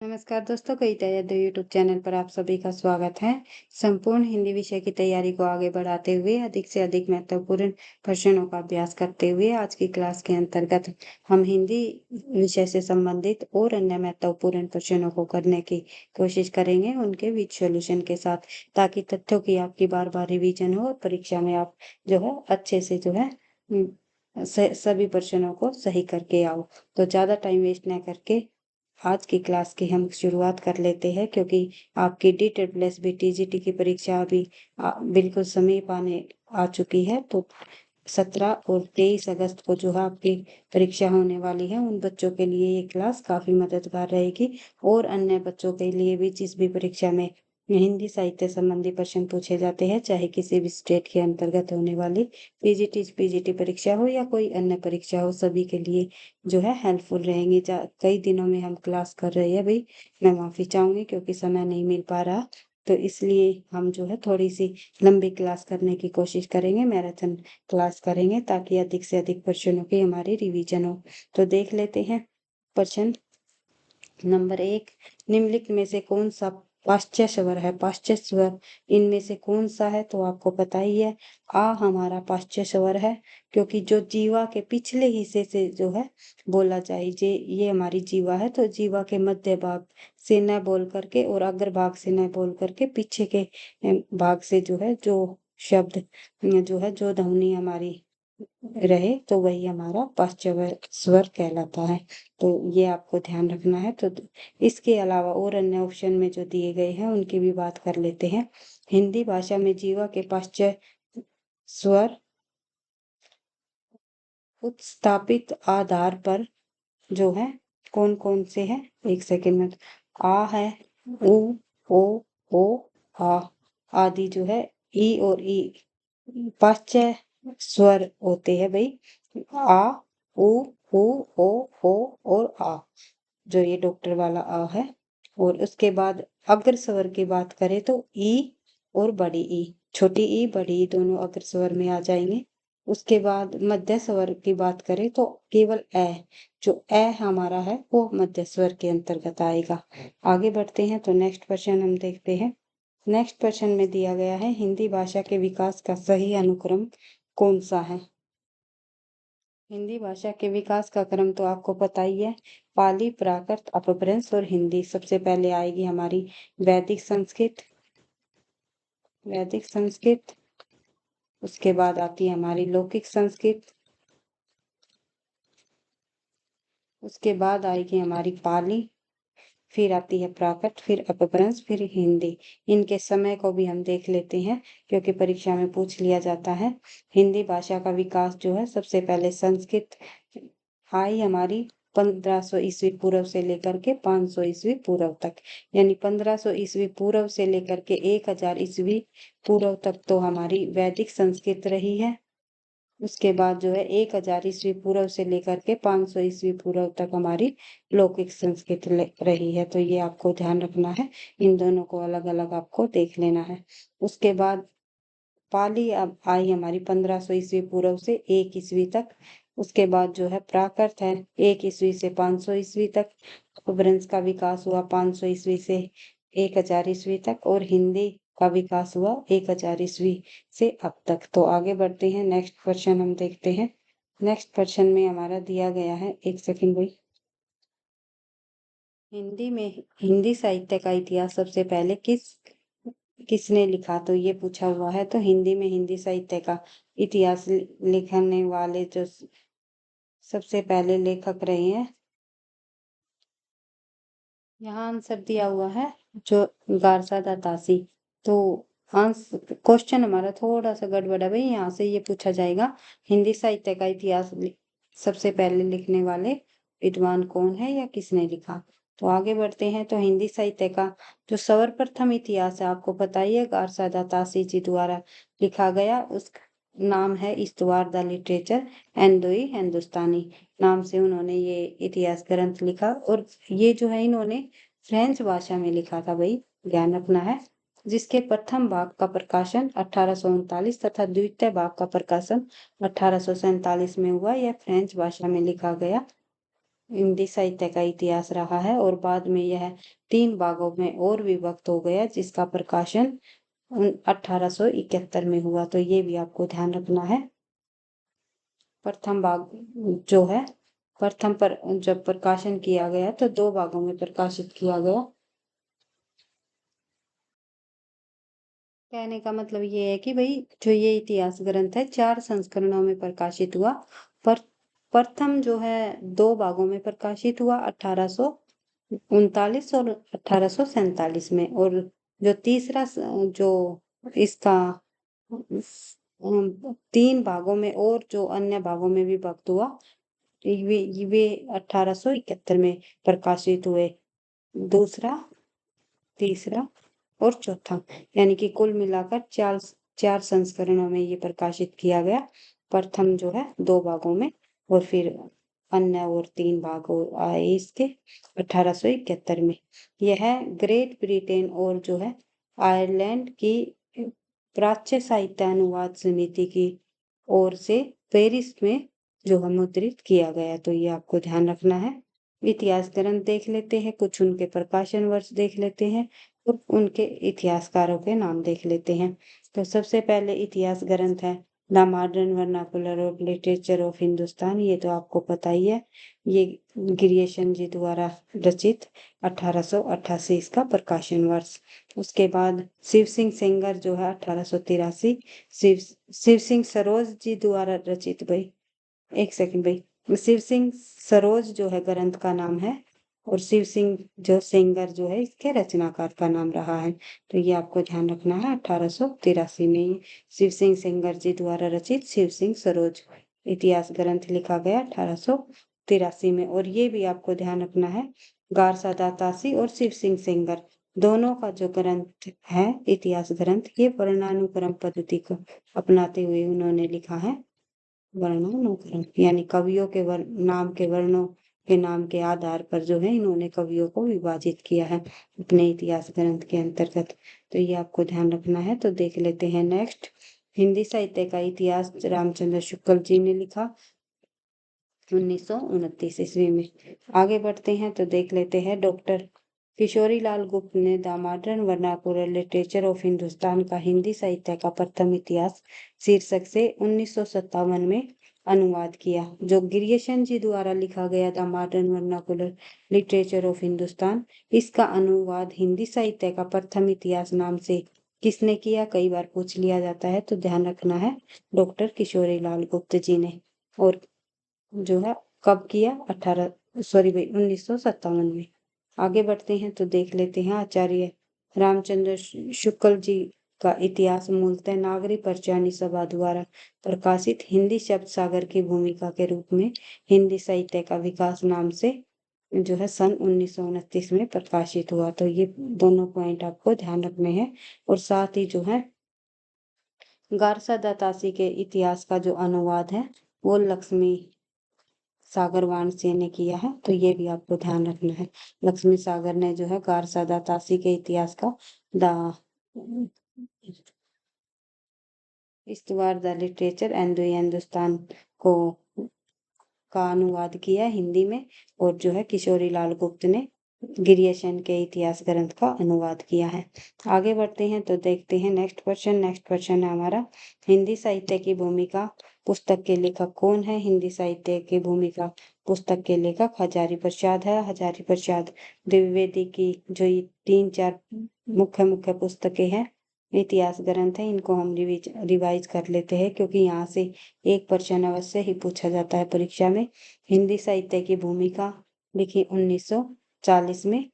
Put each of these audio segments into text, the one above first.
नमस्कार दोस्तों, कई तैयारी यूट्यूब चैनल पर आप सभी का स्वागत है। संपूर्ण हिंदी विषय की तैयारी को आगे बढ़ाते हुए अधिक से अधिक महत्वपूर्ण प्रश्नों का अभ्यास करते हुए आज की क्लास के अंतर्गत हम हिंदी विषय से संबंधित और अन्य महत्वपूर्ण प्रश्नों को करने की कोशिश करेंगे उनके विद सॉल्यूशन के साथ, ताकि तथ्यों की आपकी बार बार रिवीजन हो और परीक्षा में आप जो है अच्छे से जो है सभी प्रश्नों को सही करके आओ। तो ज्यादा टाइम वेस्ट न करके आज की क्लास की हम शुरुआत कर लेते हैं, क्योंकि आपकी DET+B TGT की परीक्षा अभी बिल्कुल समीप आने आ चुकी है। तो 17 और 23 अगस्त को जो है आपकी परीक्षा होने वाली है। उन बच्चों के लिए ये क्लास काफी मददगार रहेगी और अन्य बच्चों के लिए भी, जिस भी परीक्षा में हिंदी साहित्य संबंधी प्रश्न पूछे जाते हैं, चाहे किसी भी स्टेट के अंतर्गत होने वाली PGT परीक्षा हो या कोई अन्य परीक्षा हो, सभी के लिए जो है हेल्पफुल रहेंगे। कई दिनों में हम क्लास कर रहे हैं भाई, मैं माफी चाहूंगी क्योंकि समय नहीं मिल पा रहा। तो इसलिए हम जो है थोड़ी सी लंबी क्लास करने की कोशिश करेंगे, मैराथन क्लास करेंगे, ताकि अधिक से अधिक प्रश्नों की हमारी रिवीजन हो। तो देख लेते हैं प्रश्न नंबर 1। निम्नलिखित में से कौन सा पाश्चात्य स्वर है? पाश्चात्य स्वर इनमें से कौन सा है? तो आपको पता ही है, आ हमारा पाश्चात्य स्वर है, क्योंकि जो जीवा के पिछले हिस्से से जो है बोला चाहिए, ये हमारी जीवा है, तो जीवा के मध्य भाग से न बोल करके और अग्र भाग से न बोल करके पीछे के भाग से जो है, जो शब्द जो है, जो ध्वनि हमारी रहे, तो वही हमारा पाश्चात्य स्वर कहलाता है। तो ये आपको ध्यान रखना है। तो इसके अलावा और अन्य ऑप्शन में जो दिए गए हैं उनकी भी बात कर लेते हैं। हिंदी भाषा में जीवा के पाश्चात्य स्वर उत्स्थापित आधार पर जो है कौन कौन से हैं? एक सेकेंड में। आ है, उ, ओ, आ आदि जो है, ई और ई पाश्चात्य स्वर होते हैं भाई। आ, उ, ओ और आ, जो ये डॉक्टर वाला आ है। और उसके बाद अग्र स्वर की बात करें तो ई और बड़ी ई, छोटी ई बड़ी ई दोनों अग्र स्वर में आ जाएंगे। उसके बाद मध्य स्वर की बात करें तो केवल ए, जो ए हमारा है वो मध्य स्वर के अंतर्गत आएगा। आगे बढ़ते हैं तो नेक्स्ट क्वेश्चन हम देखते हैं। नेक्स्ट क्वेश्चन में दिया गया है, हिंदी भाषा के विकास का सही अनुक्रम कौन सा है? हिंदी भाषा के विकास का क्रम तो आपको पता ही है, पाली, प्राकृत, अपभ्रंश और हिंदी। सबसे पहले आएगी हमारी वैदिक संस्कृत। वैदिक संस्कृत, उसके बाद आती है हमारी लौकिक संस्कृत, उसके बाद आएगी हमारी पाली, फिर आती है प्राकृत, फिर अपभ्रंश, फिर हिंदी। इनके समय को भी हम देख लेते हैं, क्योंकि परीक्षा में पूछ लिया जाता है। हिंदी भाषा का विकास जो है, सबसे पहले संस्कृत आई हमारी 1500 ईस्वी पूर्व से लेकर के 500 ईस्वी पूर्व तक, यानी 1500 ईस्वी पूर्व से लेकर के 1000 ईस्वी पूर्व तक तो हमारी वैदिक संस्कृत रही है। उसके बाद जो है 1000 ईस्वी पूर्व से लेकर के 500 ईस्वी पूर्व तक हमारी लौकिक संस्कृत रही है। तो ये आपको ध्यान रखना है, इन दोनों को अलग अलग आपको देख लेना है। उसके बाद पाली अब आई हमारी 1500 ईस्वी पूर्व से 1 ईस्वी तक। उसके बाद जो है प्राकृत है 1 ईस्वी से 500 ईस्वी तक। अपभ्रंश का विकास हुआ 500 ईस्वी से 1000 ईस्वी तक, और हिंदी का विकास हुआ 1000 ईस्वी से अब तक। तो आगे बढ़ते हैं, नेक्स्ट क्वेश्चन हम देखते हैं। नेक्स्ट क्वेश्चन में हमारा दिया गया है, एक सेकंड भाई। हिंदी में हिंदी साहित्य का इतिहास सबसे पहले किसने लिखा? तो ये पूछा हुआ है। तो हिंदी में हिंदी साहित्य का इतिहास लिखने वाले जो सबसे पहले लेखक रहे हैं, यहाँ आंसर दिया हुआ है जो गारसादा तासी। तो आंसर क्वेश्चन हमारा थोड़ा सा गड़बड़ है भाई, यहाँ से ये पूछा जाएगा हिंदी साहित्य का इतिहास सबसे पहले लिखने वाले विद्वान कौन है या किसने लिखा। तो आगे बढ़ते हैं। तो हिंदी साहित्य का जो सर्वप्रथम इतिहास है, आपको पता ही है, गारसादा तासी जी द्वारा लिखा गया। उस नाम है इस्तवार द लिटरेचर एंडोई हिंदुस्तानी, नाम से उन्होंने ये इतिहास ग्रंथ लिखा। और ये जो है इन्होंने फ्रेंच भाषा में लिखा था भाई, ध्यान रखना है। जिसके प्रथम भाग का प्रकाशन 1839 तथा द्वितीय भाग का प्रकाशन 1847 में हुआ। यह फ्रेंच भाषा में लिखा गया हिंदी साहित्य का इतिहास रहा है और बाद में यह 3 भागों में और विभक्त हो गया, जिसका प्रकाशन 1871 में हुआ। तो ये भी आपको ध्यान रखना है। प्रथम भाग जो है, प्रथम पर जब प्रकाशन किया गया तो 2 भागों में प्रकाशित किया गया। कहने का मतलब ये है कि भाई जो ये इतिहास ग्रंथ है 4 संस्करणों में प्रकाशित हुआ। पर प्रथम जो है 2 भागों में प्रकाशित हुआ, 1839 और 1847 में। और जो तीसरा जो इसका 3 भागों में और जो अन्य भागों में विभक्त हुआ, वे 1871 में प्रकाशित हुए। दूसरा, तीसरा और चौथा, यानी कि कुल मिलाकर 4 संस्करणों में ये प्रकाशित किया गया। प्रथम जो है 2 भागों में, और फिर अन्य और 3 भाग आए इसके 1871 में। यह ग्रेट ब्रिटेन और जो है आयरलैंड की प्राच्य साहित्य अनुवाद समिति की ओर से पेरिस में जो है मुद्रित किया गया। तो ये आपको ध्यान रखना है। इतिहास ग्रंथ देख लेते हैं, कुछ उनके प्रकाशन वर्ष देख लेते हैं और उनके इतिहासकारों के नाम देख लेते हैं। तो सबसे पहले इतिहास ग्रंथ है the modern vernacular of literature of Hindustan. ये तो आपको पता ही है, ये गिरियशन जी द्वारा रचित 1888 इसका प्रकाशन वर्ष। उसके बाद शिव सिंह सेंगर जो है 1883, शिव सिंह सरोज जी द्वारा रचित। भाई एक सेकंड भाई, शिव सिंह सरोज जो है ग्रंथ का नाम है, और शिव सिंह जो सेंगर जो है इसके रचनाकार का नाम रहा है। तो ये आपको ध्यान रखना है। 1883 में ही शिव सिंह सेंगर जी द्वारा रचित शिव सिंह सरोज इतिहास ग्रंथ लिखा गया 1883 में। और ये भी आपको ध्यान रखना है, गारसा दातासी और शिव सिंह सेंगर दोनों का जो ग्रंथ है इतिहास ग्रंथ, ये वर्णानुक्रम पद्धति को अपनाते हुए उन्होंने लिखा है। वर्णानुक्रम यानी कवियों के नाम के वर्णों के नाम के आधार पर जो है इन्होंने कवियों को विभाजित किया है अपने इतिहास ग्रंथ के अंतर्गत। तो ये आपको ध्यान रखना है। तो देख लेते हैं नेक्स्ट, हिंदी साहित्य का इतिहास रामचंद्र शुक्ल जी ने लिखा 1929 ईस्वी में। आगे बढ़ते हैं तो देख लेते हैं डॉक्टर किशोरी लाल गुप्त ने the modern vernacular literature of Hindustan का हिंदी साहित्य का प्रथम इतिहास शीर्षक से 1957 में अनुवाद किया, जो गिरियशन जी द्वारा लिखा गया the modern vernacular literature of Hindustan. इसका अनुवाद हिंदी साहित्य का प्रथम इतिहास नाम से किसने किया, कई बार पूछ लिया जाता है, तो ध्यान रखना है डॉक्टर किशोरी लाल गुप्त जी ने। और जो है कब किया, 1957 में। आगे बढ़ते हैं तो देख लेते हैं आचार्य रामचंद्र शुक्ल जी का इतिहास मूलतः नागरी परचानी सभा द्वारा प्रकाशित हिंदी शब्द सागर की भूमिका के रूप में हिंदी साहित्य का विकास नाम से जो है सन 1929 में प्रकाशित हुआ। तो ये दोनों पॉइंट आपको ध्यान रखने हैं। और साथ ही जो है गारसा दातासी के इतिहास का जो अनुवाद है वो लक्ष्मी सागर वाणिज्य ने किया है। तो ये भी आपको ध्यान रखना है। लक्ष्मी सागर ने जो है गारसा दातासी के इतिहास का द इस्तवार the literature and the Hindustan को का अनुवाद किया हिंदी में। और जो है किशोरी लाल गुप्त ने गिरियशन के इतिहास ग्रंथ का अनुवाद किया है। आगे बढ़ते हैं तो देखते हैं नेक्स्ट क्वेश्चन। नेक्स्ट क्वेश्चन है हमारा, हिंदी साहित्य की भूमिका पुस्तक के लेखक कौन है। हिंदी साहित्य की भूमिका पुस्तक के लेखक हजारी प्रसाद है। हजारी प्रसाद द्विवेदी की जो ये 3-4 मुख्य पुस्तकें हैं इतिहास ग्रंथ है, इनको हम रिवाइज कर लेते हैं, क्योंकि यहाँ से एक प्रश्न अवश्य ही पूछा जाता है परीक्षा में। हिंदी साहित्य की भूमिका लिखी 1940 में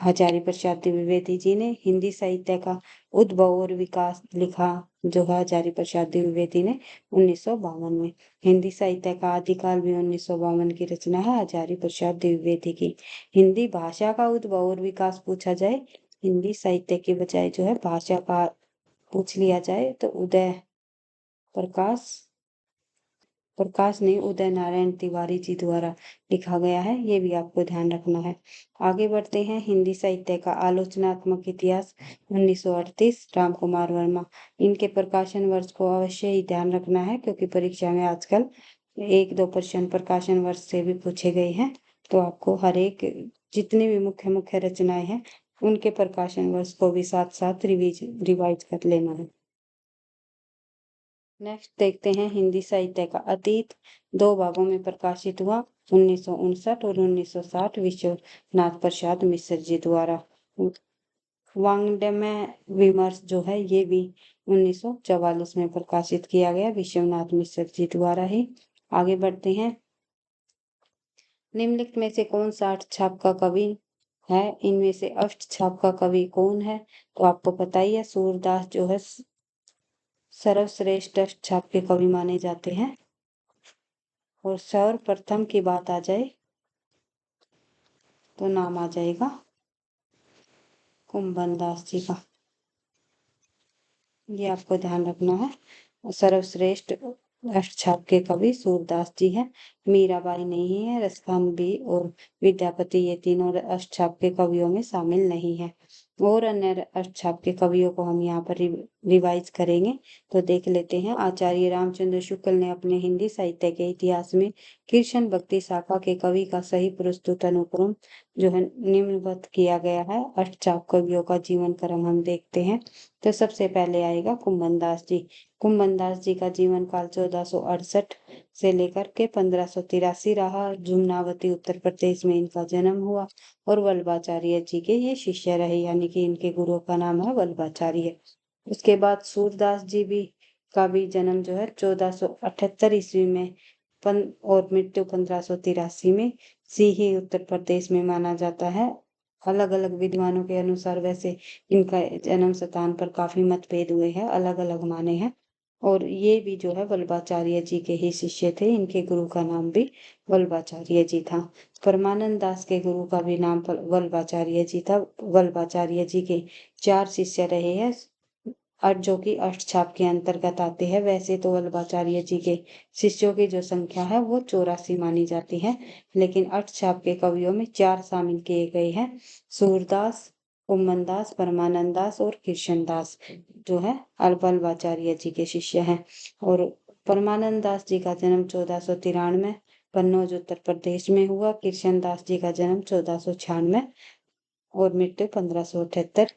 हजारी प्रसाद द्विवेदी जी ने। हिंदी साहित्य का उद्भव और विकास लिखा जो है हजारी प्रसाद द्विवेदी ने 1952 में। हिंदी साहित्य का आदिकाल भी 1952 की रचना है हजारी प्रसाद द्विवेदी की। हिंदी भाषा का उद्भव और विकास पूछा जाए, हिंदी साहित्य के बजाय जो है भाषा का पूछ लिया जाए, तो प्रकाश प्रकाश ने उदय नारायण तिवारी जी द्वारा लिखा गया है। ये भी आपको ध्यान रखना है। आगे बढ़ते हैं, हिंदी साहित्य का आलोचनात्मक इतिहास 1938 राम कुमार वर्मा। इनके प्रकाशन वर्ष को अवश्य ही ध्यान रखना है, क्योंकि परीक्षा में आजकल 1-2 प्रश्न प्रकाशन वर्ष से भी पूछे गए हैं। तो आपको हर एक जितनी भी मुख्य मुख्य रचनाएं हैं उनके प्रकाशन वर्ष को भी साथ साथ रिवाइज कर लेना है। नेक्स्ट देखते हैं हिंदी साहित्य का अतीत। 2 भागों में प्रकाशित हुआ, 1959 और 1960 विश्वनाथ प्रसाद मिश्र जी द्वारा। वाङ्मय विमर्श जो है ये भी 1944 में प्रकाशित किया गया, विश्वनाथ मिश्र जी द्वारा ही। आगे बढ़ते हैं। निम्नलिखित में से कौन सा अष्टछाप का कवि है? इनमें से अष्टछाप का कवि कौन है? तो आपको पता ही है, सूरदास जो है सर्वश्रेष्ठ अष्टछाप के कवि माने जाते हैं। और सर्वप्रथम की बात आ जाए तो नाम आ जाएगा कुंभन दास जी का। ये आपको ध्यान रखना है। सर्वश्रेष्ठ अष्टछाप के कवि सूरदास जी हैं। मीराबाई नहीं है, रसखान बी और विद्यापति ये तीनों अष्टछाप के कवियों में शामिल नहीं है। और अन्य अष्टछाप के कवियों को हम यहाँ पर रिवाइज करेंगे, तो देख लेते हैं। आचार्य रामचंद्र शुक्ल ने अपने हिंदी साहित्य के इतिहास में कृष्ण भक्ति शाखा के कवि का सही प्रस्तुत अनुक्रम जो है निम्नवत किया गया है। अष्टछाप कवियों का जीवन क्रम हम देखते हैं। तो सबसे पहले आएगा कुंभन दास जी। कुंभन दास जी का जीवन काल 1468 से लेकर के 1583 रहा। जुमनावती उत्तर प्रदेश में इनका जन्म हुआ और वल्लभाचार्य जी के ये शिष्य रहे, यानी कि इनके गुरु का नाम है वल्लभाचार्य। उसके बाद सूरदास जी का भी जन्म जो है 1478 ईस्वी में और मृत्यु 1583 में सीही उत्तर प्रदेश में माना जाता है। अलग अलग विद्वानों के अनुसार वैसे इनका जन्म स्थान पर काफी मतभेद हुए हैं, अलग अलग माने हैं। और ये भी जो है वल्लभाचार्य जी के ही शिष्य थे। इनके गुरु का नाम भी वल्लभाचार्य जी था। परमानंद दास के गुरु का भी नाम वल्लभाचार्य जी था। वल्लभाचार्य जी के 4 शिष्य रहे हैं जो कि अष्टछाप के अंतर्गत आते हैं। वैसे तो वल्लभाचार्य जी के शिष्यों की जो संख्या है वो 84 मानी जाती है, लेकिन अष्टछाप के कवियों में 4 शामिल किए गए हैं। सूरदास, कुंभन दास, परमानंद दास और कृष्ण दास जो है वल्लभाचार्य जी के शिष्य हैं। और परमानंद दास जी का जन्म 1493 कन्नौज उत्तर प्रदेश में हुआ। कृष्ण दास जी का जन्म 1496 और मृत्यु 1578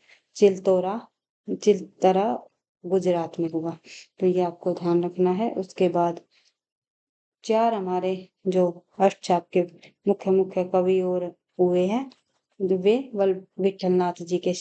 चिलतरा गुजरात में हुआ। तो ये आपको ध्यान रखना है। उसके बाद 4 हमारे जो अष्टछाप के मुख्य मुख्य कवि और हुए हैं, वे विठलनाथ जी के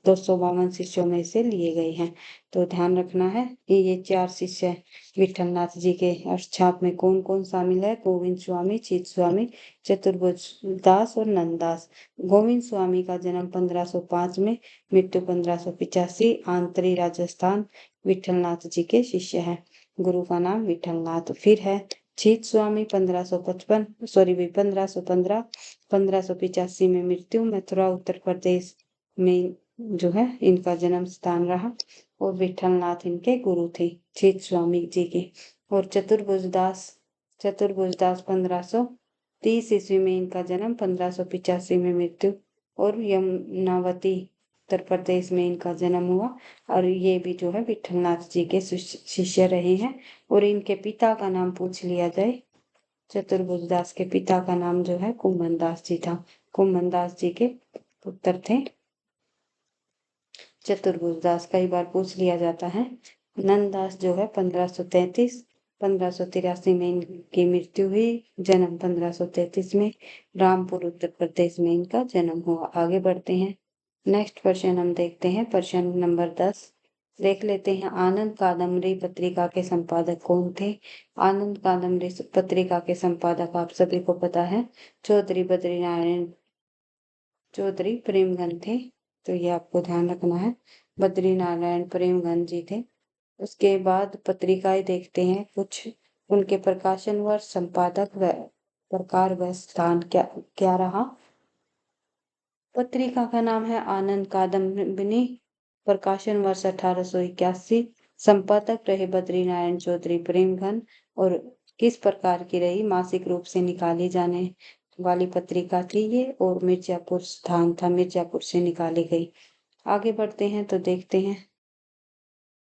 252 शिष्यों में से लिए गए हैं। तो ध्यान रखना है कि ये 4 शिष्य विठलनाथ जी के अष्टछाप में कौन कौन शामिल है? गोविंद स्वामी, चित स्वामी, चतुर्भुज दास और नंददास। गोविंद स्वामी का जन्म 1505 में, मृत्यु 1585, आंतरी राजस्थान, विठलनाथ जी के शिष्य है। गुरु का नाम विठलनाथ। फिर है चित स्वामी 1515 1585 में मृत्यु, मथुरा उत्तर प्रदेश में जो है इनका जन्म स्थान रहा। और विठलनाथ इनके गुरु थे, चित स्वामी जी के। और चतुर्भुज दास 1530 ईस्वी में इनका जन्म, 1585 में मृत्यु और यमुनावती उत्तर प्रदेश में इनका जन्म हुआ। और ये भी जो है विठलनाथ जी के शिष्य रहे हैं। और इनके पिता का नाम पूछ लिया जाए, चतुर्भुज दास के पिता का नाम जो है कुंभन दास जी था। कुंभन दास जी के पुत्र थे चतुर्भुज दास। कई बार पूछ लिया जाता है। नंददास जो है 1533 1583 में इनकी मृत्यु हुई, जन्म 1533 में, रामपुर उत्तर प्रदेश में इनका जन्म हुआ। आगे बढ़ते हैं। नेक्स्ट प्रश्न हम देखते हैं, प्रश्न नंबर 10 देख लेते हैं। आनंद कादम्बरी पत्रिका के संपादक कौन थे? आनंद कादम्बरी पत्रिका के संपादक आप सभी को पता है, चौधरी बद्रीनारायण चौधरी प्रेमगन थे। तो ये आपको ध्यान रखना है, बद्रीनारायण प्रेमगन जी थे। उसके बाद पत्रिकाएं देखते हैं कुछ, उनके प्रकाशन वर्ष, संपादक व प्रकार व स्थान क्या क्या रहा। पत्रिका का नाम है आनंद कादम्बिनी, प्रकाशन वर्ष 1881, संपादक रहे बद्रीनारायण चौधरी प्रेमघन। और किस प्रकार की रही? मासिक रूप से निकाली जाने वाली पत्रिका थी ये, और मिर्जापुर स्थान था, मिर्जापुर से निकाली गई। आगे बढ़ते हैं तो देखते हैं।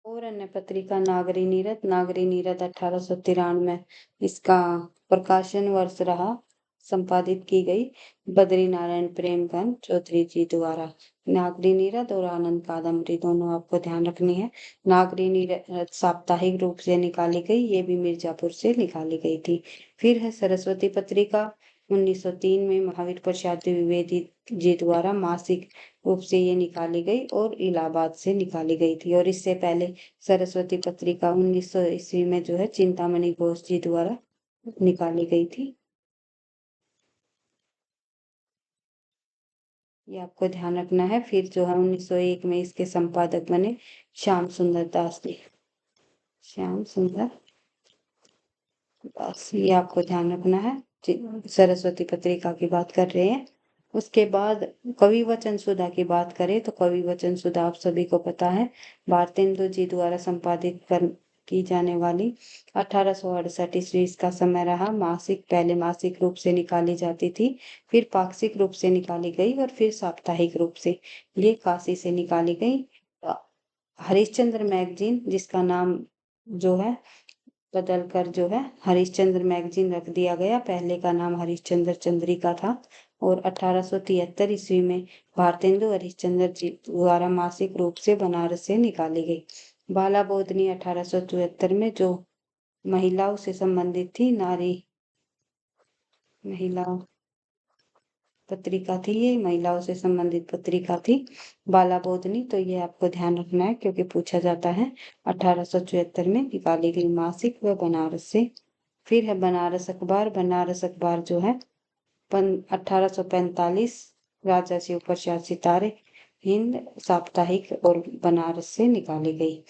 और अन्य पत्रिका नागरी नीरद 1893 इसका प्रकाशन वर्ष रहा। संपादित की गई बद्री नारायण प्रेमगंज चौधरी जी द्वारा। नागरी नीरद और आनंद कादम्बरी दोनों आपको ध्यान रखनी है। नागरी नीरद साप्ताहिक रूप से निकाली गई, ये भी मिर्जापुर से निकाली गई थी। फिर है सरस्वती पत्रिका, 1903 में महावीर प्रसाद द्विवेदी जी द्वारा मासिक रूप से ये निकाली गई और इलाहाबाद से निकाली गई थी। और इससे पहले सरस्वती पत्रिका 1900 ईस्वी में जो है चिंतामणि घोष जी द्वारा निकाली गई थी। ये आपको ध्यान रखना है। फिर जो है 1901 में इसके संपादक बने श्याम सुंदर दास जी। श्याम सुंदर दास, ये आपको ध्यान रखना है। सरस्वती पत्रिका की बात कर रहे हैं। उसके बाद कवि वचन सुधा की बात करें तो कवि वचन सुधा आप सभी को पता है भारतेंदु जी द्वारा संपादित की जाने वाली 1868 ईस्वी इसका समय रहा। मासिक, पहले मासिक रूप से निकाली जाती थी, फिर पाक्षिक रूप से निकाली गई और फिर साप्ताहिक रूप से। ये काशी से निकाली गई। हरिश्चंद्र मैगजीन, जिसका नाम जो है बदलकर जो है हरिश्चंद्र मैगजीन रख दिया गया, पहले का नाम हरिश्चंद्र चंद्रिका था। और 1873 ईस्वी में भारतेंदु हरिश्चंद्र जी द्वारा मासिक रूप से बनारस से निकाली गई। बाला बोधनी 1874 में जो महिलाओं से संबंधित थी, नारी महिला पत्रिका थी, ये महिलाओं से संबंधित पत्रिका थी बाला बोधनी। तो ये आपको ध्यान रखना है क्योंकि पूछा जाता है। 1874 में निकाली गई मासिक व बनारस से। फिर है बनारस अखबार। बनारस अखबार जो है 1845 राजा शिव प्रसाद सितारे हिंद साप्ताहिक और बनारस से निकाली गई।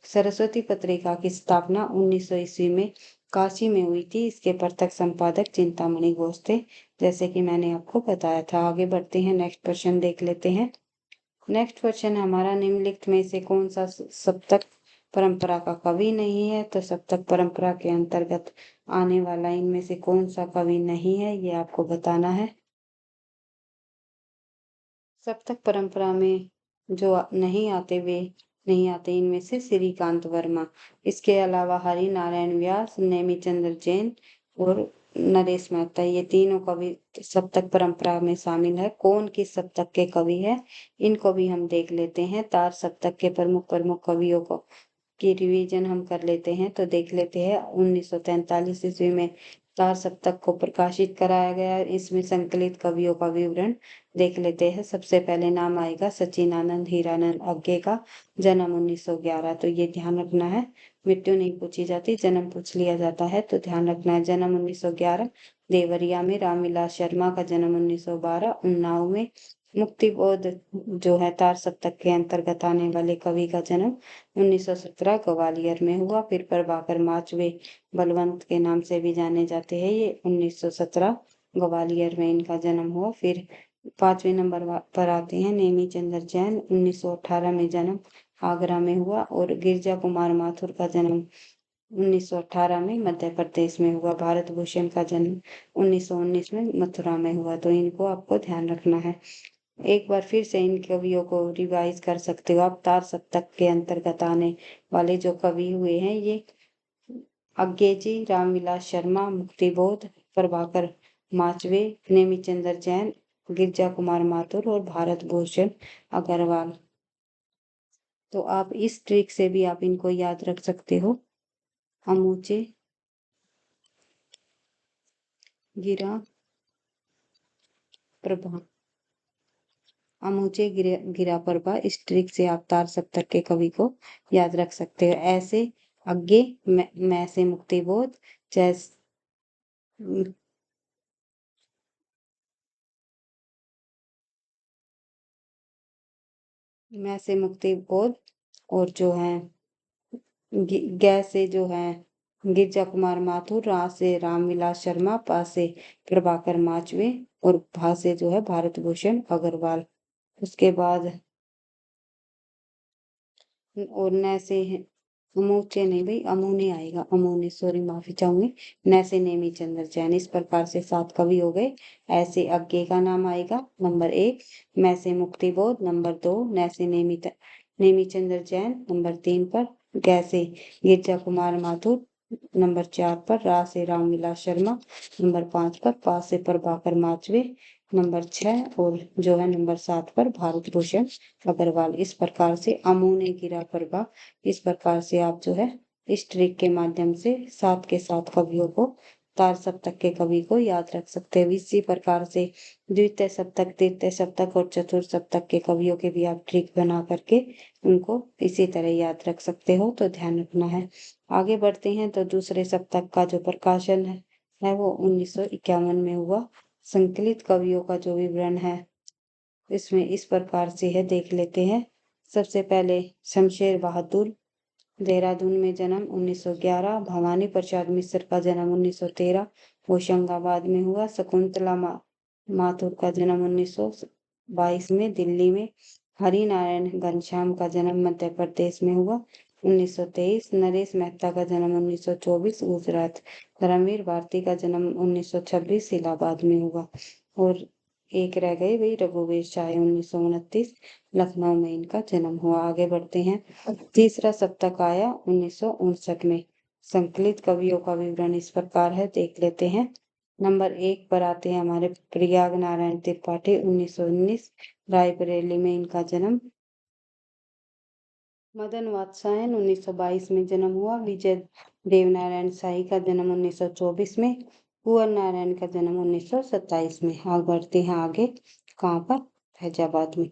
सरस्वती पत्रिका की स्थापना 1900 ईस्वी में काशी में हुई थी। इसके प्रत्यक्ष संपादक चिंतामणि घोष थे, जैसे कि मैंने आपको बताया था। आगे बढ़ते हैं, नेक्स्ट क्वेश्चन देख लेते हैं। नेक्स्ट क्वेश्चन हमारा, निम्नलिखित में से कौन सा सप्तक परंपरा का कवि नहीं है? तो सप्तक परंपरा के अंतर्गत आने वाला इनमें से कौन सा कवि नहीं है, ये आपको बताना है। सप्तक परंपरा में जो नहीं आते इनमें से श्रीकांत वर्मा। इसके अलावा हरि नारायण व्यास, नेमिचंद्र जैन और नरेश मेहता, ये तीनों कवि सप्तक परंपरा में शामिल है। कौन किस सप्तक के कवि है, इनको भी हम देख लेते हैं। तार सप्तक के प्रमुख प्रमुख कवियों को की रिवीजन हम कर लेते हैं। तो देख लेते हैं 1943 ईस्वी में तार सप्तक को प्रकाशित कराया गया। इसमें संकलित कवियों का विवरण देख लेते हैं। सबसे पहले नाम आएगा सचिनानंद हीरानंद अज्ञे का, जन्म 1911। तो ये ध्यान रखना है, मृत्यु नहीं पूछी जाती, जन्म पूछ लिया जाता है। तो ध्यान रखना है, जन्म 1911 देवरिया में। रामविलास शर्मा का जन्म 1912 उन्नाव में। मुक्तिबोध जो है तार सप्तक के अंतर्गत आने वाले कवि का जन्म 1917 ग्वालियर में हुआ। फिर प्रभाकर माचवे बलवंत के नाम से भी जाने जाते हैं, ये 1917 ग्वालियर में इनका जन्म हुआ। फिर 5वें नंबर पर आते हैं नेमी चंद्र जैन, 1918 में जन्म आगरा में हुआ। और गिरजा कुमार माथुर का जन्म 1918 में मध्य प्रदेश में हुआ। भारत भूषण का जन्म 1919 में मथुरा में हुआ। तो इनको आपको ध्यान रखना है। एक बार फिर से इन कवियों को रिवाइज कर सकते हो आप। तार सप्तक के अंतर्गत आने वाले जो कवि हुए हैं, ये अज्ञे, रामविलास शर्मा, मुक्तिबोध, प्रभाकर माचवे, नेमिचंद्र जैन, गिरजा कुमार माथुर और भारत भूषण अग्रवाल। तो आप इस ट्रिक से भी आप इनको याद रख सकते हो। अमूचे गिरा प्रभा, अमूचे गिरा प्रभा, इस ट्रिक से आप तार सप्तक के कवि को याद रख सकते हो। ऐसे अज्ञे, मैं से मुक्तिबोध, जैस मैं से मुक्तिबोध, और जो है गै से जो है गिरजा कुमार माथुर, रा से रामविलास शर्मा, पा से प्रभाकर माचवे और भा से जो है भारत भूषण अग्रवाल। उसके बाद और न से अमूचे नहीं भाई, अमूने आएगा, अमूने, सॉरी माफी चाहूंगी। न से नेमी चंद्र जैन। इस प्रकार से 7 कवि हो गए। ऐसे अज्ञे का नाम आएगा नंबर 1, मैं से मुक्तिबोध नंबर 2, न से नेमी चंद्र जैन नंबर 3 पर, गै से गिरजा कुमार माथुर नंबर 4 पर रा से रामविलास शर्मा, नंबर 5 पर पा से प्रभाकर माचवे, नंबर 6 और जो है नंबर 7 पर भारत भूषण अग्रवाल। इस प्रकार से अमूने गिरा प्रभा, इस प्रकार से आप जो है इस ट्रिक के माध्यम से 7 के 7 कवियों को, तार सप्तक के कवि को याद रख सकते हो। इसी प्रकार से द्वितीय सप्तक, तृतीय सप्तक और चतुर्थ सप्तक के कवियों के भी आप ट्रिक बना करके उनको इसी तरह याद रख सकते हो, तो ध्यान रखना है। आगे बढ़ते हैं तो दूसरे सप्तक का जो प्रकाशन है वो 1951 में हुआ। संकलित कवियों का जो विवरण है इसमें इस प्रकार से है, देख लेते हैं। सबसे पहले शमशेर बहादुर, देहरादून में जन्म 1911। भवानी प्रसाद मिश्र का जन्म 1913, होशंगाबाद में हुआ। शकुंतला माथुर का जन्म 1922 में दिल्ली में। हरि नारायण घनश्याम का जन्म मध्य प्रदेश में हुआ 1923। नरेश मेहता का जन्म 1924 गुजरात। धर्मवीर भारती का जन्म 1926 इलाहाबाद में हुआ। और एक रह गए वही रघुवीर शाह, 1929 लखनऊ में इनका जन्म हुआ। आगे बढ़ते हैं। तीसरा सप्तक आया 1959 में। संकलित कवियों का विवरण इस प्रकार है, देख लेते हैं। नंबर 1 पर आते हैं हमारे प्रयाग नारायण त्रिपाठी, 1919 रायबरेली में इनका जन्म। मदन वात्सायन 1922 में जन्म हुआ। विजय देवनारायण शाही का जन्म 1924 में। कुंवर नारायण का जन्म 1927 में। आगे बढ़ते हैं आगे, कहाँ पर, फैजाबाद में।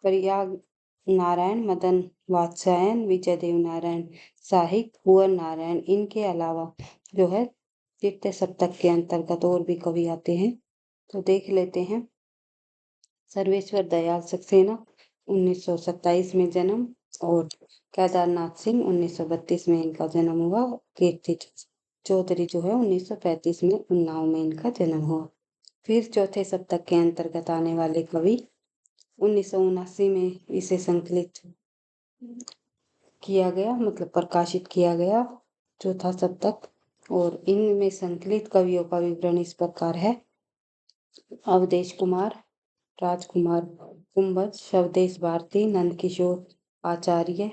प्रयाग नारायण, मदन वात्सायन, विजय देवनारायण शाही, कुंवर नारायण, इनके अलावा जो है तृतीय सप्तक के अंतर्गत और भी कवि आते हैं, तो देख लेते हैं। सर्वेश्वर दयाल सक्सेना 1927 में जन्म। और केदारनाथ सिंह 1932 में इनका जन्म हुआ। कीर्ति चौधरी जो है 1935 में उन्नाव में इनका जन्म हुआ। फिर चौथे सप्तक के अंतर्गत आने वाले कवि 1979 में इसे संकलित किया गया, मतलब प्रकाशित किया गया चौथा सप्तक। और इनमें संकलित कवियों का विवरण इस प्रकार है। अवधेश कुमार, राजकुमार कुंभज, शवदेश भारती, नंदकिशोर आचार्य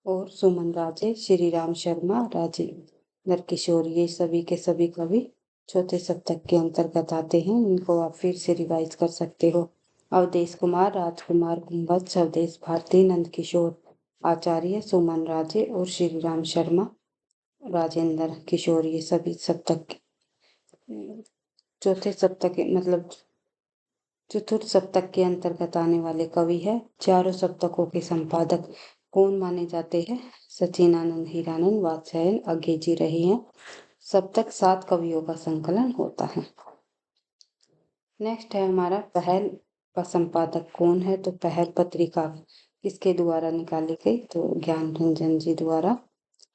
और सुमन राजे, श्री राम शर्मा, राजेंद्र किशोर, ये सभी के सभी कवि चौथे सप्तक के अंतर्गत आते हैं। इनको आप फिर से रिवाइज कर सकते हो। अवधेश कुमार, राजकुमार कुंभज, शवदेश भारती, नंदकिशोर आचार्य, सुमन राजे और श्री राम शर्मा, राजेंद्र किशोर, ये सभी सप्तक चौथे सप्तक मतलब चतुर्थ सप्तक के अंतर्गत आने वाले कवि है। चारों सप्तकों के संपादक कौन माने जाते हैं? सचिनानंद हीरानंद वात्स्यायन अज्ञे रहे हैं। सप्तक 7 कवियों का संकलन होता है। नेक्स्ट है हमारा पहल का संपादक कौन है? तो पहल पत्रिका किसके द्वारा निकाली गई? तो ज्ञान रंजन जी द्वारा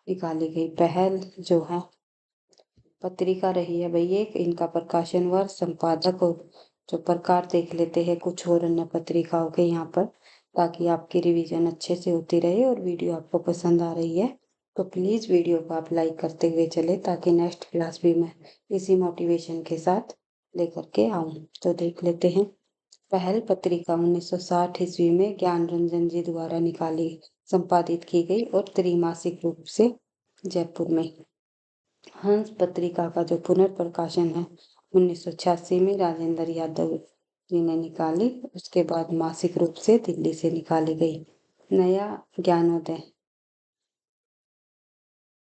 निकाली गई। पहल जो है पत्रिका रही है भाई एक, इनका प्रकाशन वर्ष, संपादक और जो प्रकार देख लेते हैं कुछ और अन्य पत्रिकाओं के यहाँ पर, ताकि आपकी रिवीजन अच्छे से होती रहे। और वीडियो आपको पसंद आ रही है तो प्लीज़ वीडियो को आप लाइक करते हुए चले, ताकि नेक्स्ट क्लास भी मैं इसी मोटिवेशन के साथ लेकर के आऊँ। तो देख लेते हैं। पहल पत्रिका 1960 ईस्वी में ज्ञान रंजन जी द्वारा निकाली संपादित की गई और त्रैमासिक रूप से जयपुर में। हंस पत्रिका का जो पुनर्प्रकाशन है 1986 में राजेंद्र यादव जी ने निकाली। उसके बाद मासिक रूप से दिल्ली से निकाली गई। नया ज्ञानोदय।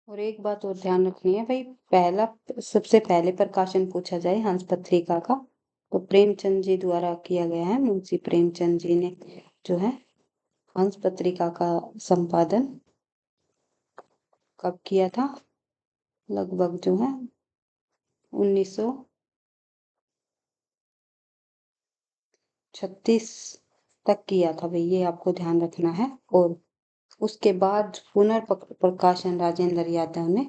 और एक बात और ध्यान रखनी है भाई, पहला सबसे पहले प्रकाशन पूछा जाए हंस पत्रिका का तो प्रेमचंद जी द्वारा किया गया है। मुंशी प्रेमचंद जी ने जो है हंस पत्रिका का संपादन कब किया था? लगभग जो है 1936 तक किया था भाई, ये आपको ध्यान रखना है। और उसके बाद पुनर्प्रकाशन राजेंद्र यादव ने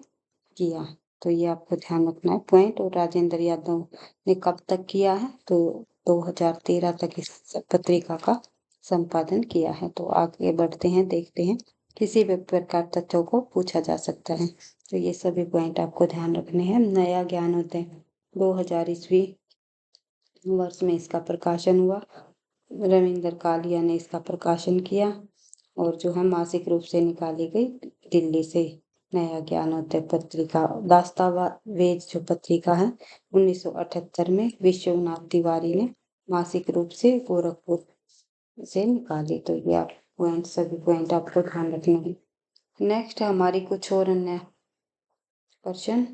किया, तो ये आपको ध्यान रखना है पॉइंट। और राजेंद्र यादव ने कब तक किया है? तो 2013 तक इस पत्रिका का संपादन किया है। तो आगे बढ़ते हैं, देखते हैं। किसी भी प्रकार तथ्यों को पूछा जा सकता है, तो ये सभी पॉइंट आपको ध्यान रखने हैं। नया ज्ञानोदय 2000 ईस्वी वर्ष में इसका प्रकाशन हुआ। रविंद्र कालिया ने इसका प्रकाशन किया और जो है मासिक रूप से निकाली गई दिल्ली से। नया ज्ञानोदय पत्रिका, दस्तावेज जो पत्रिका है 1978 में विश्वनाथ तिवारी ने मासिक रूप से गोरखपुर से निकाली। तो ये आप सभी पॉइंट आपको ध्यान रखना है। नेक्स्ट है हमारी कुछ और अन्य प्रश्न,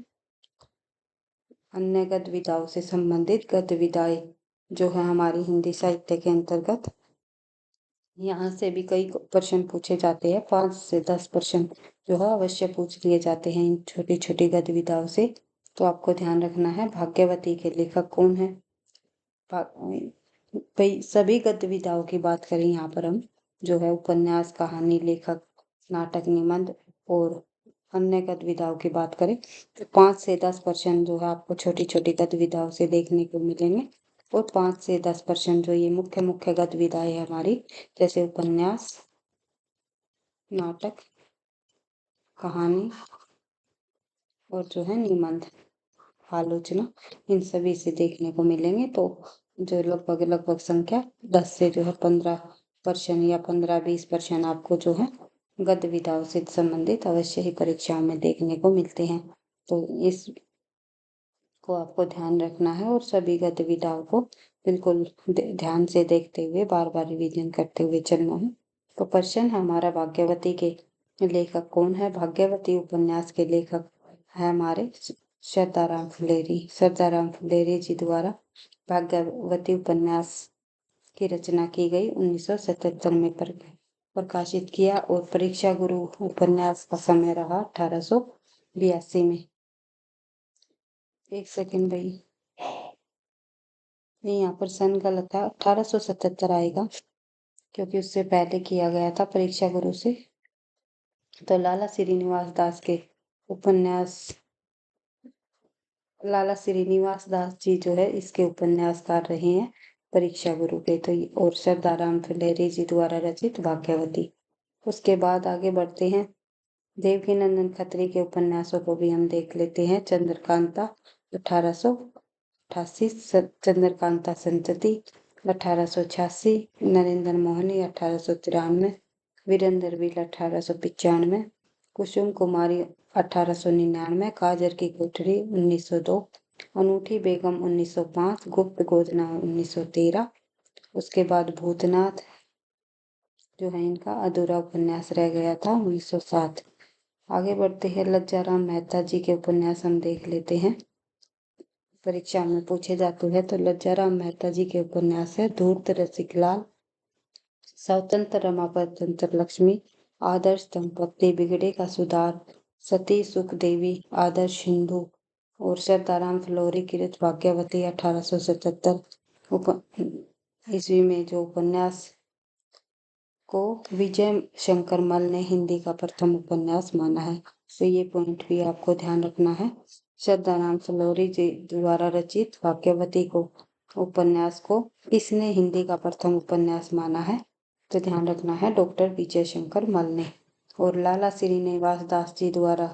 अन्य गद्य विधाओं से संबंधित गद्य विधाएं जो है हमारी हिंदी साहित्य के अंतर्गत, यहाँ से भी कई प्रश्न पूछे जाते हैं। 5 से 10 प्रश्न जो है अवश्य पूछ लिए जाते हैं इन छोटी छोटी गद्य विधाओं से। तो आपको ध्यान रखना है भाग्यवती के लेखक कौन है। भाई सभी गद्य विधाओं की बात करें यहाँ पर हम, जो है उपन्यास, कहानी, लेखक, नाटक, निबंध और अन्य गद्य विधाओं की बात करें तो 5 से 10 प्रश्न जो है आपको छोटी छोटी गद्य विधाओं से देखने को मिलेंगे। और 5 से 10 प्रश्न जो ये मुख्य मुख्य गद्य विधाएं है हमारी, जैसे उपन्यास, नाटक, कहानी और जो है निबंध, आलोचना, इन सभी से देखने को मिलेंगे। तो जो लगभग संख्या 10 से जो है 15 प्रश्न या 15-20 प्रश्न आपको जो है गद्य विधाओं से संबंधित अवश्य ही परीक्षाओं में देखने को मिलते हैं। तो इस को आपको ध्यान रखना है और सभी गद्य विधाओं को बिल्कुल ध्यान से देखते हुए बार बार रिवीजन करते हुए चलना है। तो प्रश्न है हमारा भाग्यवती के लेखक कौन है। भाग्यवती उपन्यास के लेखक है हमारे श्रद्धाराम फुलेरी। श्रद्धाराम फुलेरी जी द्वारा भाग्यवती उपन्यास की रचना की गई, 1977 में प्रकाशित किया। और परीक्षा गुरु उपन्यास का समय रहा 1882 में। एक सेकंड भाई, नहीं यहाँ पर सन गलत है, 1877 आएगा क्योंकि उससे पहले किया गया था परीक्षा गुरु से। तो लाला श्रीनिवास दास के उपन्यास, लाला श्रीनिवास दास जी जो है इसके उपन्यासकार रहे हैं परीक्षा गुरु के। तो और श्रद्धाराम फुलेरी जी द्वारा रचित भाग्यवती। उसके बाद आगे बढ़ते हैं, देवकीनंदन खत्री के उपन्यासों को भी हम देख लेते हैं। चंद्रकांता 1888, चंद्रकांता संतति 1886, नरेंद्र मोहनी 1893, वीरेंद्र विल 1895, कुसुम कुमारी 1899, काजर की कोठरी 1902, अनूठी बेगम 1905, गुप्त गोदना 1913। उसके बाद भूतनाथ जो है इनका अधूरा उपन्यास रह गया था 1907। आगे बढ़ते हैं, लज्जाराम मेहता जी के उपन्यास हम देख लेते हैं, परीक्षा में पूछे जाते हैं। तो लज्जाराम मेहता जी के उपन्यास है धूर्त रसिक लाल, स्वतंत्र रमापतंत्र लक्ष्मी, आदर्श दंपत्ति, बिगड़े का सुधार, सती सुख देवी, आदर्श हिंदू और श्रद्धाराम फ्लोरी कृत भाग्यवती 1877 ईस्वी में जो उपन्यास को विजय शंकर मल ने हिंदी का प्रथम उपन्यास माना है। तो ये पॉइंट भी आपको ध्यान रखना है। श्रद्धाराम फ्लोरी जी द्वारा रचित भाग्यवती को उपन्यास को किसने हिंदी का प्रथम उपन्यास माना है। तो ध्यान रखना है डॉक्टर विजय शंकर मल ने। और लाला श्रीनिवास दास जी द्वारा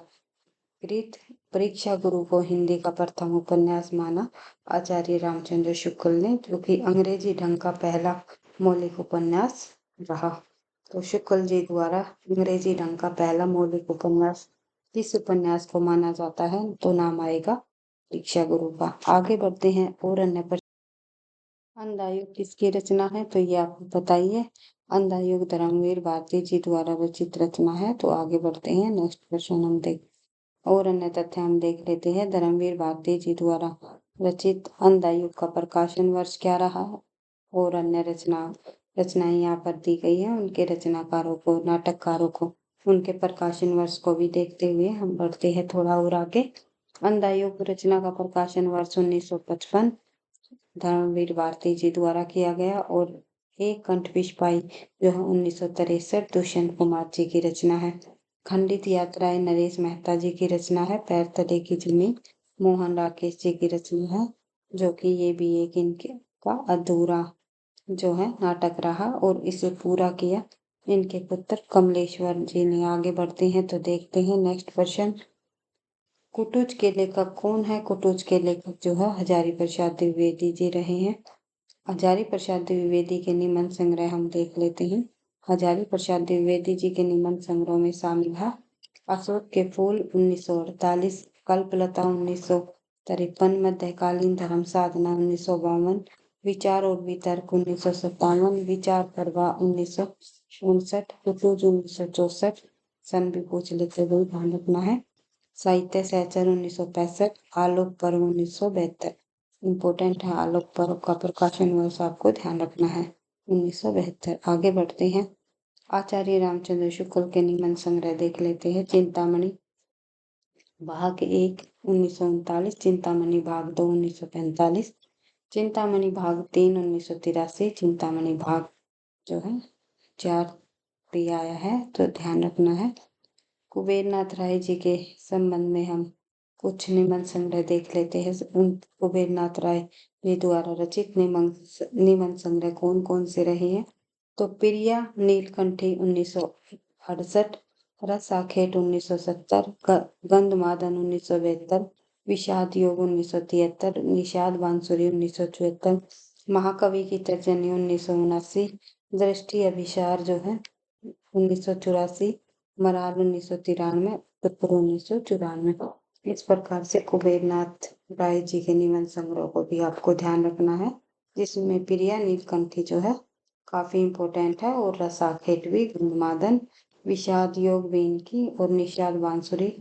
कृत परीक्षा गुरु को हिंदी का प्रथम उपन्यास माना आचार्य रामचंद्र शुक्ल ने, जो कि अंग्रेजी ढंग का पहला मौलिक उपन्यास रहा। तो शुक्ल जी द्वारा अंग्रेजी ढंग का पहला मौलिक उपन्यास किस उपन्यास को माना जाता है, तो नाम आएगा परीक्षा गुरु का। आगे बढ़ते हैं और अन्य प्रश्न, अंधायुग किसकी रचना है, तो ये आपको बताइए। अंधायुग धर्मवीर भारती जी द्वारा रचित रचना है। तो आगे बढ़ते हैं, नेक्स्ट क्वेश्चन हम देख और अन्य तथ्य हम देख लेते हैं। धर्मवीर भारती जी द्वारा रचित अंधायुग का प्रकाशन वर्ष क्या रहा। और अन्य रचनाएं यहाँ पर दी गई है, उनके रचनाकारों को, नाटककारों को, उनके प्रकाशन वर्ष को भी देखते हुए हम बढ़ते हैं थोड़ा और आगे। अंधायुग रचना का प्रकाशन वर्ष 1955 धर्मवीर भारती जी द्वारा किया गया। और एक कंठ पिशपाई जो है 1963 दुष्यंत कुमार जी की रचना है। खंडित यात्राएं नरेश मेहता जी की रचना है। पैर तले की जमीन मोहन राकेश जी की रचना है, जो कि ये भी एक इनके का अधूरा जो है नाटक रहा और इसे पूरा किया इनके पुत्र कमलेश्वर जी ने। आगे बढ़ते हैं तो देखते हैं नेक्स्ट क्वेश्चन, कुटुज के लेखक कौन है। कुटुज के लेखक जो है हजारी प्रसाद द्विवेदी जी रहे हैं। हजारी प्रसाद द्विवेदी के निबंध संग्रह हम देख लेते हैं। हजारी प्रसाद द्विवेदी जी के निबंध संग्रह में शामिल है अशोक के फूल 1948, कल्पलता 1953, मध्यकालीन धर्म साधना 1952, विचार और वितर्क 1957, विचार प्रवाह 1959, कुतुज 1964, सन भी पूछ लेते हुए ध्यान रखना है। साहित्य सहचर 1965, आलोक पर्व 1972। इम्पोर्टेंट है, आलोक पर्व का प्रकाशन वर्ष आपको ध्यान रखना है 1972। आगे बढ़ते हैं। आचार्य रामचंद्र शुक्ल के निबंध संग्रह देख लेते हैं। चिंतामणि भाग 1 1939, चिंतामणि भाग 2 1945, चिंतामणि भाग 3 1983, चिंतामणि भाग जो है 4 भी आया है, तो ध्यान रखना है। कुबेरनाथ राय जी के संबंध में हम कुछ निबंध संग्रह देख लेते हैं। कुबेरनाथ राय जी द्वारा रचित निबंध संग्रह कौन कौन से रहे हैं? तो प्रिया नीलकंठी 1968, रस आखेट 1970, गंधमादन 1972, विषाद योग 1973, निषाद बांसुरी 1974, महाकवि की तर्जनी 1979, दृष्टि अभिसार जो है 1984, मराल 1993, उत्तर 1994। इस प्रकार से कुबेरनाथ राय जी के निबंध संग्रह को भी आपको ध्यान रखना है, जिसमें प्रिया नीलकंठी जो है काफी इम्पोर्टेंट है, और रसाखेट भी, गंधमादन, विषाद योग भी इनकी, और निषाद बांसुरी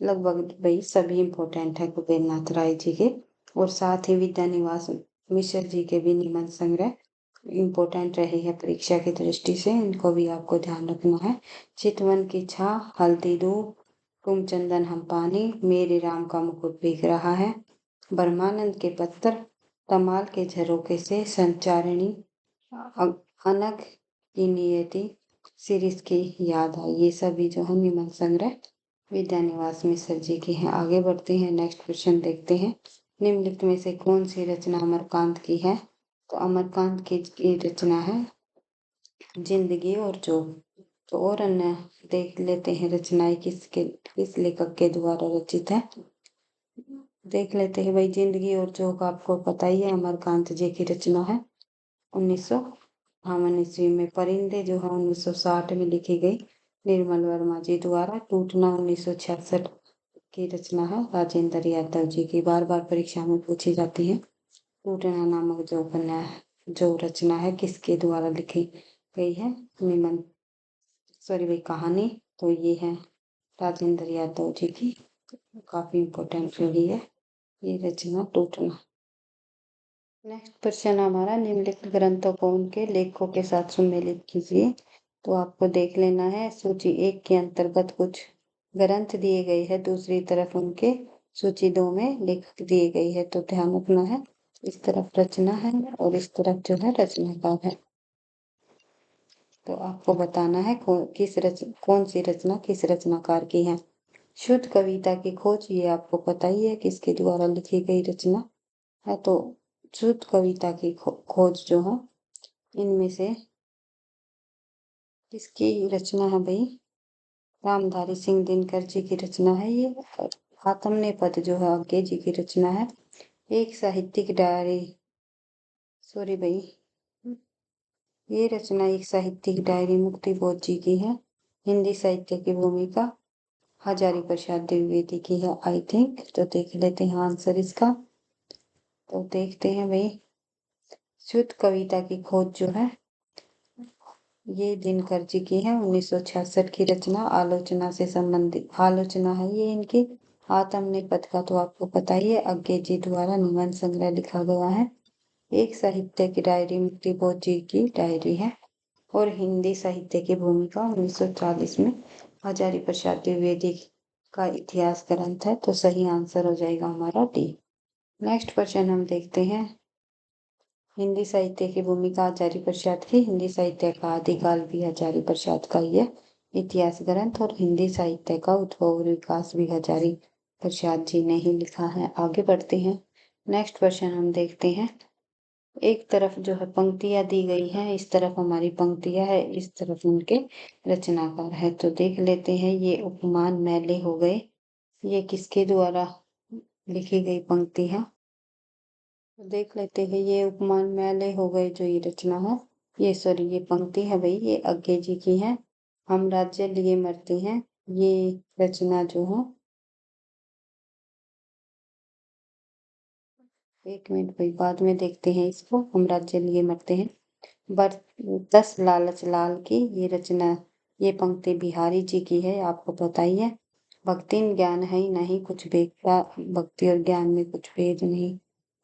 लगभग वही सभी इम्पोर्टेंट है कुबेरनाथ राय जी के। और साथ ही विद्यानिवास मिश्र जी के भी निबंध संग्रह इम्पोर्टेंट रही है परीक्षा की दृष्टि से, इनको भी आपको ध्यान रखना है। चितवन की छा, हल्दी दूध, तुम चंदन हम पानी, मेरे राम का मुकुट भीग रहा है, ब्रह्मानंद के पत्र, तमाल के झरोके से, संचारिणी, अनग की नियति, सिरिस की याद है। ये सभी जो है निबंध संग्रह विद्यानिवास मिश्र जी की हैं। आगे बढ़ते हैं, नेक्स्ट क्वेश्चन देखते हैं। निम्नलिखित में से कौन सी रचना अमरकांत की है? तो अमरकांत की रचना है जिंदगी और जोग। तो और अन्य देख लेते हैं रचनाएं किस लेखक के द्वारा रचित है। देख लेते हैं भाई, जिंदगी और जोग आपको पता ही है अमरकांत जी की रचना है। 1952 ईस्वी में। परिंदे जो है 1960 में लिखी गई निर्मल वर्मा जी द्वारा। टूटना 1966 की रचना है राजेंद्र यादव जी की, बार बार परीक्षा में पूछी जाती है। टूटना नामक जो उपन्यास जो रचना है किसके द्वारा लिखी गई है? निबंध भाई कहानी, तो ये है राजेंद्र यादव जी की, काफी इम्पोर्टेंट रही है ये रचना टूटना। नेक्स्ट क्वेश्चन हमारा, निम्नलिखित ग्रंथों को उनके लेखकों के साथ सम्मिलित कीजिए। तो आपको देख लेना है, सूची 1 के अंतर्गत कुछ ग्रंथ दिए गए हैं, दूसरी तरफ उनके सूची 2 में लेखक दिए गए हैं, तो ध्यान रखना है। इस तरफ रचना है और इस तरफ जो है रचनाकार है, तो आपको बताना है कौन सी रचना किस रचनाकार की है। शुद्ध कविता की खोज, ये आपको पता ही है किसके द्वारा लिखी गई रचना है। तो शुद्ध कविता की खोज जो है इनमें से किसकी रचना है भाई? रामधारी सिंह दिनकर जी की रचना है ये। आत्मने पद जो है आज्ञे जी की रचना है। एक साहित्यिक डायरी, सॉरी भाई, ये रचना एक साहित्यिक डायरी मुक्ति बोध जी की है। हिंदी साहित्य की भूमिका हजारी प्रसाद द्विवेदी की है आई थिंक। तो देख लेते हैं आंसर इसका। तो देखते हैं भाई, शुद्ध कविता की खोज जो है ये दिनकर जी की है। 1966 की रचना, आलोचना से संबंधित आलोचना है ये इनकी। आत्मने पद का तो आपको पता ही है, आज्ञे जी द्वारा निबंध संग्रह लिखा गया है। एक साहित्य की डायरी मुक्ति बोध जी की डायरी है। और हिंदी साहित्य की भूमिका 1940 में हजारी प्रसाद द्विवेदी का इतिहास ग्रंथ है। तो सही आंसर हो जाएगा हमारा डी। नेक्स्ट क्वेश्चन हम देखते हैं, हिंदी साहित्य की भूमिका हजारी प्रसाद की। हिंदी साहित्य का आदिकाल भी हजारी प्रसाद का ही है इतिहास ग्रंथ, और हिंदी साहित्य का उद्भव और विकास भी हजारी प्रसाद जी ने ही लिखा है। आगे बढ़ते हैं, नेक्स्ट क्वेश्चन हम देखते हैं। एक तरफ जो है पंक्तियां दी गई हैं, इस तरफ हमारी पंक्तियां है, इस तरफ उनके रचनाकार है। तो देख लेते हैं, ये उपमान मैले हो गए, ये किसके द्वारा लिखी गई पंक्ति है? तो देख लेते हैं, ये उपमान मैले हो गए जो ये रचना है, ये सॉरी ये पंक्ति है भाई, ये आज्ञे जी की है। हम राज्य लिए मरते हैं, ये रचना जो है, 1 मिनट भाई, बाद में देखते हैं इसको, हम राज्य लिए मरते हैं। बर 10 लालच लाल की ये रचना, ये पंक्ति बिहारी जी की है, आपको पता ही है। भक्ति में ज्ञान है ही नहीं कुछ भेद का, भक्ति और ज्ञान में कुछ भेद नहीं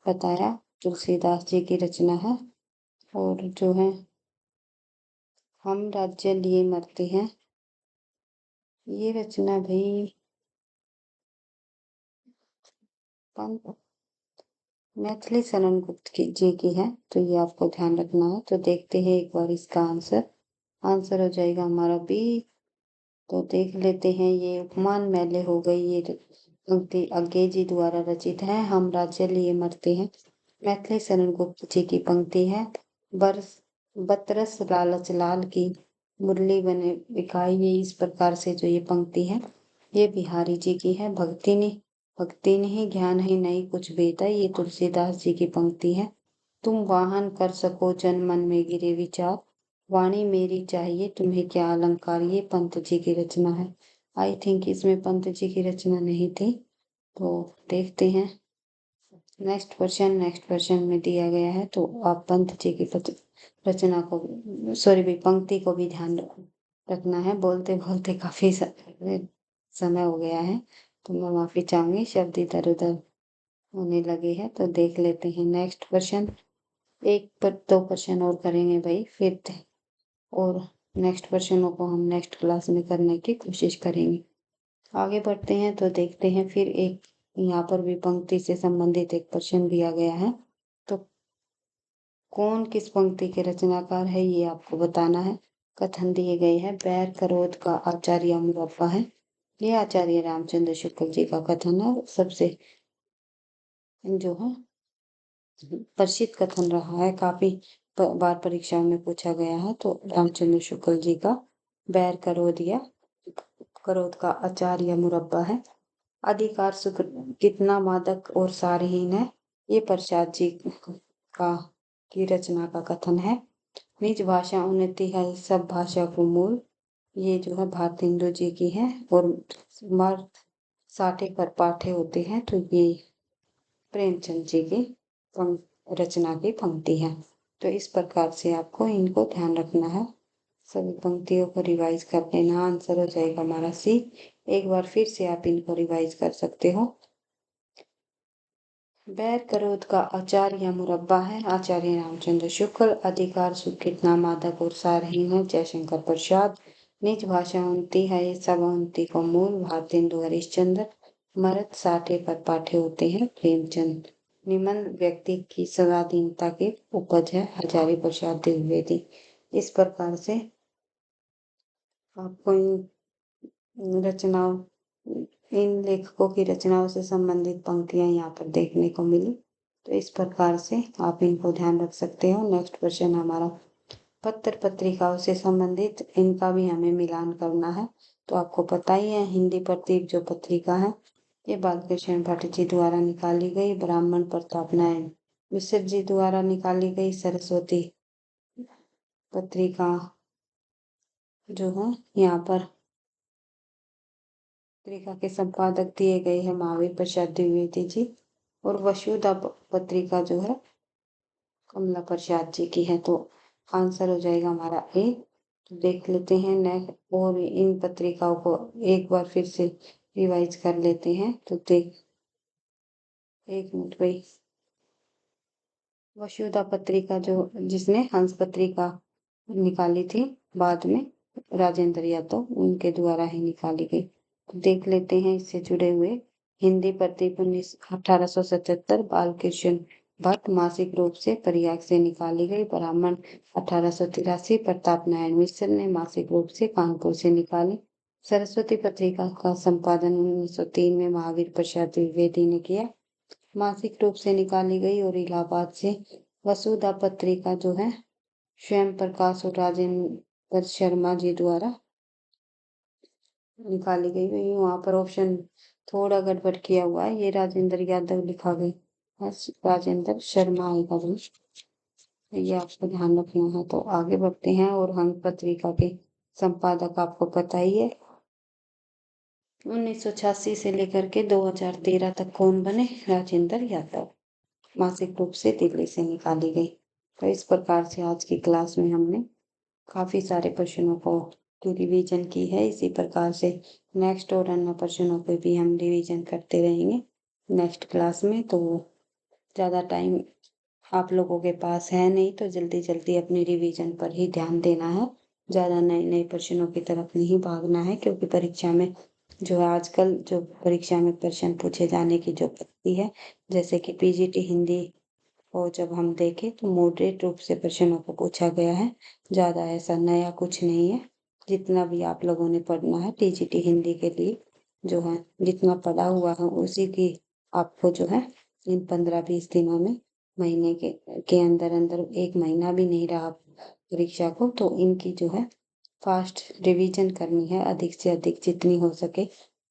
बताया, तुलसीदास जी की रचना है। और जो है, हम राज्य लिए मरते हैं, ये रचना भाई पंत मैथिली शरण गुप्त की जी की है, तो ये आपको ध्यान रखना है। तो देखते हैं एक बार इसका आंसर, आंसर हो जाएगा हमारा बी। तो देख लेते हैं, ये उपमान मैले हो गई, ये पंक्ति अज्ञे जी द्वारा रचित है। हम राज्य लिए मरते हैं, मैथिली शरण गुप्त जी की पंक्ति है। बरस बतरस लालच लाल की मुरली बने इकाई, ये इस प्रकार से जो ये पंक्ति है, ये बिहारी जी की है। भक्ति नहीं ज्ञान ही नहीं कुछ बेटा, ये तुलसीदास जी की पंक्ति है। तुम वाहन कर सको जन मन में गिरे विचार, वाणी मेरी चाहिए तुम्हें क्या अलंकार, ये पंत जी की रचना है। आई थिंक इसमें पंत जी की रचना नहीं थी। तो देखते हैं नेक्स्ट क्वेश्चन में दिया गया है, तो आप पंत जी की रचना को, सॉरी भाई, पंक्ति को भी ध्यान रखना है। बोलते बोलते काफी समय हो गया है, तो मैं माफी चाहूंगी, शब्द इधर उधर होने लगे हैं। तो देख लेते हैं नेक्स्ट क्वेश्चन, एक पर 2 क्वेश्चन और करेंगे भाई, फिर और नेक्स्ट क्वेश्चनों को हम नेक्स्ट क्लास में करने की कोशिश करेंगे। आगे बढ़ते हैं, तो देखते हैं फिर एक, यहाँ पर भी पंक्ति से संबंधित एक क्वेश्चन दिया गया है। तो कौन किस पंक्ति के रचनाकार है, ये आपको बताना है। कथन दिए गए हैं, बैर करोध का आचार्य मुरब्बा है, ये आचार्य रामचंद्र शुक्ल जी का कथन है। सबसे जो है प्रसिद्ध कथन रहा है, काफी बार परीक्षाओं में पूछा गया है। तो रामचंद्र शुक्ल जी का, बैर करोध या क्रोध का आचार्य मुरब्बा है, अधिकार सुख कितना मादक और सारहीन है, ये प्रसाद जी का की रचना का कथन है। निज भाषा उन्नति है सब भाषा को मूल, ये जो है भारतेंदु जी की है। और मर्द साठे पर पाठे होते हैं, तो ये प्रेमचंद जी की रचना की पंक्ति है। तो इस प्रकार से आपको इनको ध्यान रखना है, सभी पंक्तियों को रिवाइज कर लेना, आंसर हो जाएगा हमारा सी। एक बार फिर से आप इनको रिवाइज कर सकते हो। बैर करोध का आचार्य मुरब्बा है, आचार्य रामचंद्र शुक्ल, अधिकार सुख कितना मादक और सारहीन है, जयशंकर प्रसाद। निज भाषा उनती है सब उनती को मूल, भारतेंदु हरिश्चंद्र। मरद साठे पर पाठे होते हैं, प्रेमचंद। निमन व्यक्ति की स्वाधीनता की उपज है, हजारी प्रसाद द्विवेदी। इस प्रकार से आपको इन रचनाओं इन लेखकों की रचनाओं से संबंधित पंक्तियां यहाँ पर देखने को मिली। तो इस प्रकार से आप इनको ध्यान रख सकते हो। नेक्स्ट क्वेश्चन हमारा पत्र पत्रिकाओं से संबंधित, इनका भी हमें मिलान करना है। तो आपको पता ही है, हिंदी प्रदीप जो पत्रिका है, ये बालकृष्ण भट्ट जी द्वारा निकाली गई, ब्राह्मण प्रताप नारायण मिश्र जी द्वारा निकाली गई सरस्वती पत्रिका जो है, यहाँ पर पत्रिका के संपादक दिए गए हैं महावीर प्रसाद द्विवेदी जी। और वसुधा पत्रिका जो है कमला प्रसाद जी की है। तो आंसर हो जाएगा हमारा ए। तो देख लेते हैं नेक्स्ट, और इन पत्रिकाओं को एक बार फिर से रिवाइज कर लेते हैं। तो देख, 1 मिनट भाई, वसुधा पत्रिका जो, जिसने हंस पत्रिका निकाली थी बाद में, राजेंद्र यादव उनके द्वारा ही निकाली गई। तो देख लेते हैं इससे जुड़े हुए। हिंदी प्रदीप 1877 बालकृष्ण भट्ट मासिक रूप से प्रयाग से निकाली गई। ब्राह्मण 1883 प्रताप नारायण मिश्र ने मासिक रूप से कानपुर से निकाली। सरस्वती पत्रिका का संपादन 1903 में महावीर प्रसाद द्विवेदी ने किया, मासिक रूप से निकाली गई। और इलाहाबाद से वसुधा पत्रिका जो है स्वयं प्रकाश और राजेंद्र शर्मा जी द्वारा निकाली गई। वहाँ पर ऑप्शन थोड़ा गड़बड़ किया हुआ है, ये राजेंद्र यादव लिखा गई, राजेंद्र शर्मा आएगा भाई, ये आपको ध्यान रखना है। तो आगे बढ़ते हैं, और हम पत्रिका के संपादक आपको पता ही है, 1986 से लेकर के 2013 तक कौन बने? राजेंद्र यादव। मासिक रूप से दिल्ली से निकाली गई। तो इस प्रकार से आज की क्लास में हमने काफी सारे प्रश्नों को की रिवीजन की है। इसी प्रकार से नेक्स्ट और अन्य प्रश्नों को भी हम रिवीजन करते रहेंगे नेक्स्ट क्लास में। तो ज़्यादा टाइम आप लोगों के पास है नहीं, तो जल्दी जल्दी अपनी रिवीजन पर ही ध्यान देना है। ज़्यादा नए नए प्रश्नों की तरफ नहीं भागना है, क्योंकि परीक्षा में जो है आजकल जो परीक्षा में प्रश्न पूछे जाने की जो पद्धति है, जैसे कि पीजीटी हिंदी को जब हम देखें तो मॉडरेट रूप से प्रश्नों को पूछा गया है। ज़्यादा ऐसा नया कुछ नहीं है। जितना भी आप लोगों ने पढ़ना है टीजीटी हिंदी के लिए जो है, जितना पढ़ा हुआ है उसी की आपको जो है इन 15-20 दिनों में, महीने के अंदर अंदर, 1 महीना भी नहीं रहा परीक्षा को, तो इनकी जो है फास्ट रिवीजन करनी है अधिक से अधिक जितनी हो सके।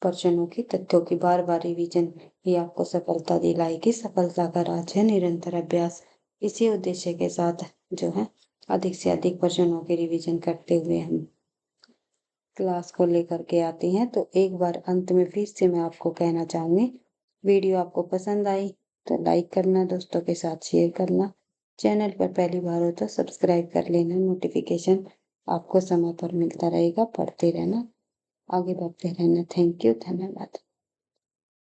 प्रश्नों की, तथ्यों की बार बार रिवीजन ही आपको सफलता दिलाएगी। सफलता का राज है निरंतर अभ्यास। इसी उद्देश्य के साथ जो है अधिक से अधिक प्रश्नों के रिवीजन करते हुए हम क्लास को लेकर के आती हैं। तो एक बार अंत में फिर से मैं आपको कहना चाहूंगी, वीडियो आपको पसंद आई तो लाइक करना, दोस्तों के साथ शेयर करना, चैनल पर पहली बार हो तो सब्सक्राइब कर लेना। नोटिफिकेशन आपको समय पर मिलता रहेगा। पढ़ते रहना, आगे बढ़ते रहना। थैंक यू, धन्यवाद।